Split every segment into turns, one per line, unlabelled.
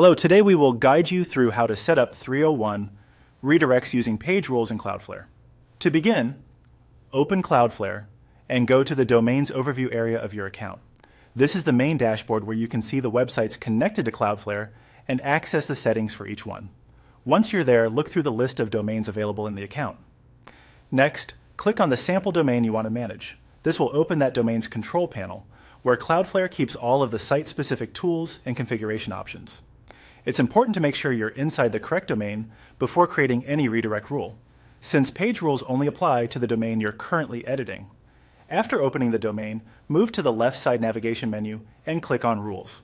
Hello, today we will guide you through how to set up 301 redirects using page rules in Cloudflare. To begin, open Cloudflare and go to the Domains Overview area of your account. This is the main dashboard where you can see the websites connected to Cloudflare and access the settings for each one. Once you're there, look through the list of domains available in the account. Next, click on the sample domain you want to manage. This will open that domain's control panel, where Cloudflare keeps all of the site-specific tools and configuration options. It's important to make sure you're inside the correct domain before creating any redirect rule, since page rules only apply to the domain you're currently editing. After opening the domain, move to the left side navigation menu and click on Rules.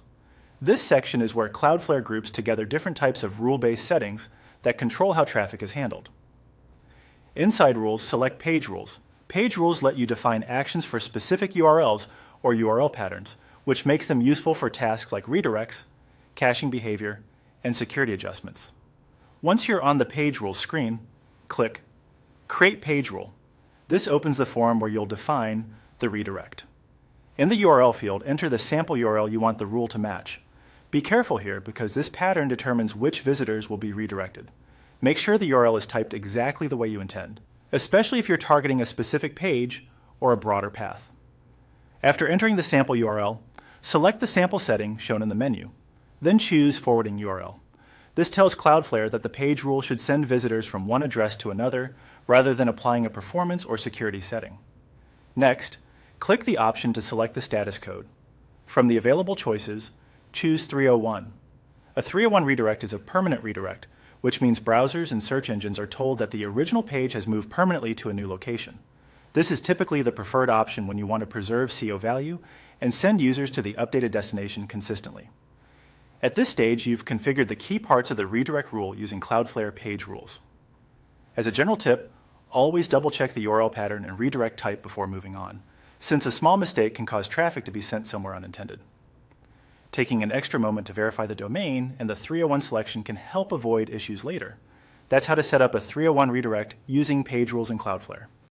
This section is where Cloudflare groups together different types of rule-based settings that control how traffic is handled. Inside Rules, select Page Rules. Page rules let you define actions for specific URLs or URL patterns, which makes them useful for tasks like redirects, caching behavior, and security adjustments. Once you're on the Page Rules screen, click Create Page Rule. This opens the form where you'll define the redirect. In the URL field, enter the sample URL you want the rule to match. Be careful here because this pattern determines which visitors will be redirected. Make sure the URL is typed exactly the way you intend, especially if you're targeting a specific page or a broader path. After entering the sample URL, select the sample setting shown in the menu. Then choose Forwarding URL. This tells Cloudflare that the page rule should send visitors from one address to another rather than applying a performance or security setting. Next, click the option to select the status code. From the available choices, choose 301. A 301 redirect is a permanent redirect, which means browsers and search engines are told that the original page has moved permanently to a new location. This is typically the preferred option when you want to preserve CO value and send users to the updated destination consistently. At this stage, you've configured the key parts of the redirect rule using Cloudflare Page Rules. As a general tip, always double-check the URL pattern and redirect type before moving on, since a small mistake can cause traffic to be sent somewhere unintended. Taking an extra moment to verify the domain and the 301 selection can help avoid issues later. That's how to set up a 301 redirect using page rules in Cloudflare.